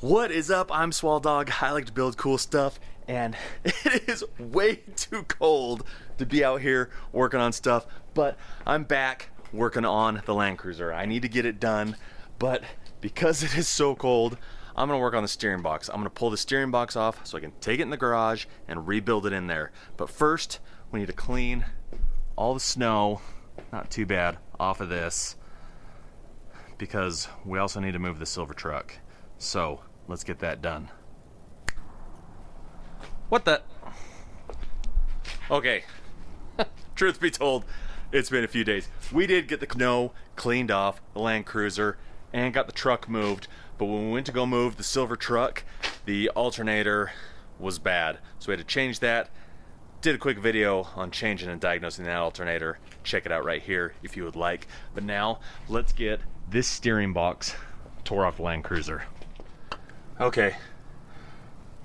What is up? I'm Swall Dog. I like to build cool stuff, and it is way too cold to be out here working on stuff, but I'm back working on the Land Cruiser. I need to get it done, but because it is so cold, I'm gonna work on the steering box. I'm gonna pull the steering box off so I can take it in the garage and rebuild it in there. But first, we need to clean all the snow, not too bad, off of this, because we also need to move the silver truck. So let's get that done. What the? Okay, truth be told, it's been a few days. We did get the snow cleaned off the Land Cruiser and got the truck moved, but when we went to go move the silver truck, the alternator was bad. So we had to change that. Did a quick video on changing and diagnosing that alternator. Check it out right here if you would like. But now let's get this steering box tore off the Land Cruiser. Okay,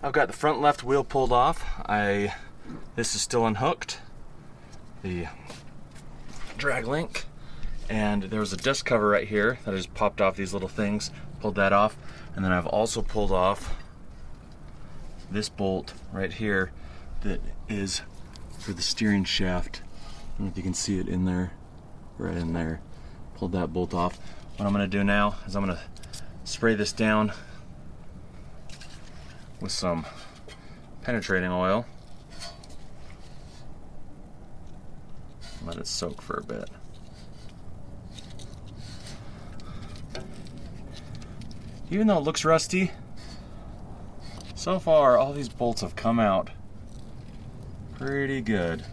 I've got the front left wheel pulled off. This is still unhooked, the drag link, and there was a dust cover right here that I just popped off these little things, pulled that off, and then I've also pulled off this bolt right here that is for the steering shaft. I don't know if you can see it in there, right in there. Pulled that bolt off. What I'm gonna do now is I'm gonna spray this down with some penetrating oil. Let it soak for a bit. Even though it looks rusty, so far all these bolts have come out pretty good.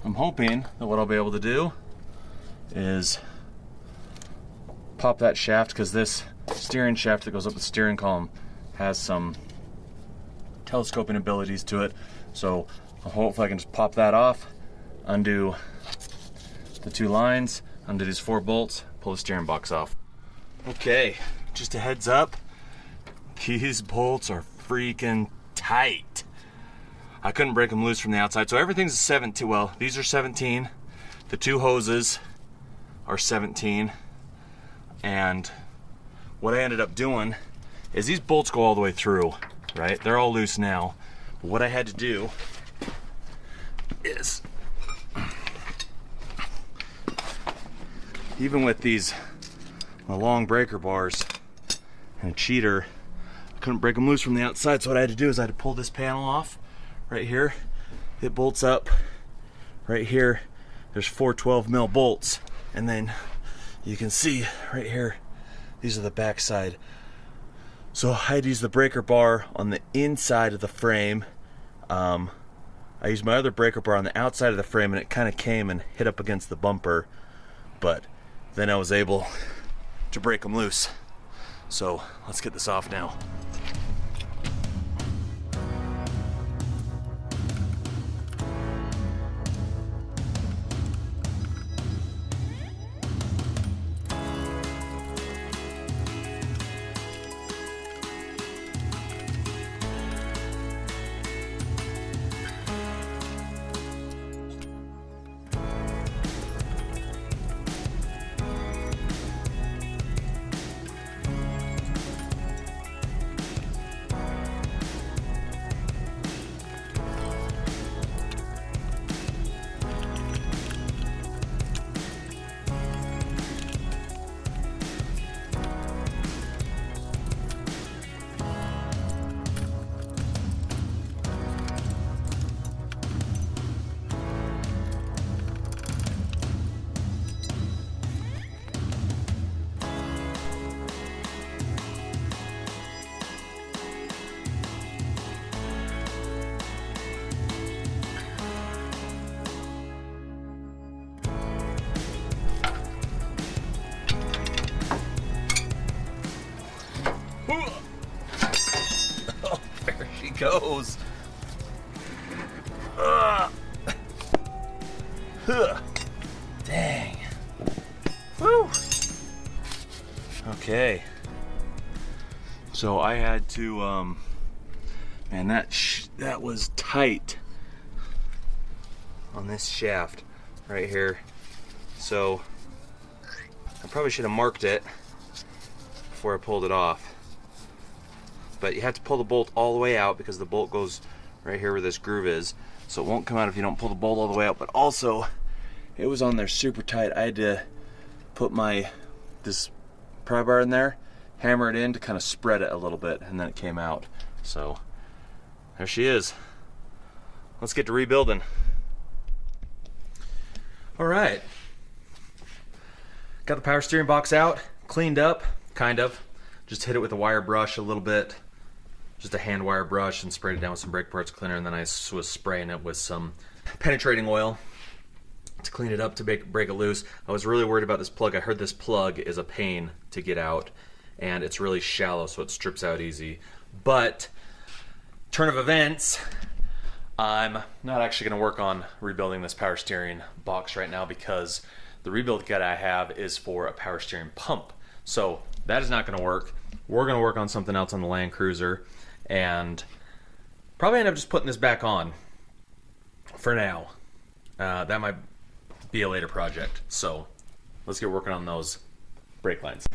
I'm hoping that what I'll be able to do is pop that shaft, because this steering shaft that goes up the steering column has some telescoping abilities to it. So hopefully I can just pop that off, undo the two lines, undo these 4 bolts, pull the steering box off. Okay, just a heads up, these bolts are freaking tight. I couldn't break them loose from the outside, so everything's a 17. Well, these are 17. The 2 hoses are 17, and what I ended up doing is these bolts go all the way through, right? They're all loose now. But what I had to do is, even with these long breaker bars and a cheater, I couldn't break them loose from the outside, so what I had to do is I had to pull this panel off right here. It bolts up right here. There's 4 12mm bolts, and then you can see right here, these are the back side. So I had to use the breaker bar on the inside of the frame. I used my other breaker bar on the outside of the frame, and it kind of came and hit up against the bumper, but then I was able to break them loose. So let's get this off now. Goes. Dang. Woo. Okay. So I had to Man, that was tight on this shaft right here. So I probably should have marked it before I pulled it off. But you have to pull the bolt all the way out because the bolt goes right here where this groove is. So it won't come out if you don't pull the bolt all the way out. But also, it was on there super tight. I had to put this pry bar in there, hammer it in to kind of spread it a little bit, and then it came out. So there she is. Let's get to rebuilding. All right. Got the power steering box out, cleaned up, kind of. Just hit it with a wire brush a little bit. Just a hand wire brush, and sprayed it down with some brake parts cleaner, and then I was spraying it with some penetrating oil to clean it up, to break it loose. I was really worried about this plug. I heard this plug is a pain to get out, and it's really shallow, so it strips out easy. But turn of events, I'm not actually going to work on rebuilding this power steering box right now, because the rebuild kit I have is for a power steering pump. So that is not going to work. We're going to work on something else on the Land Cruiser, and probably end up just putting this back on for now. That might be a later project. So let's get working on those brake lines.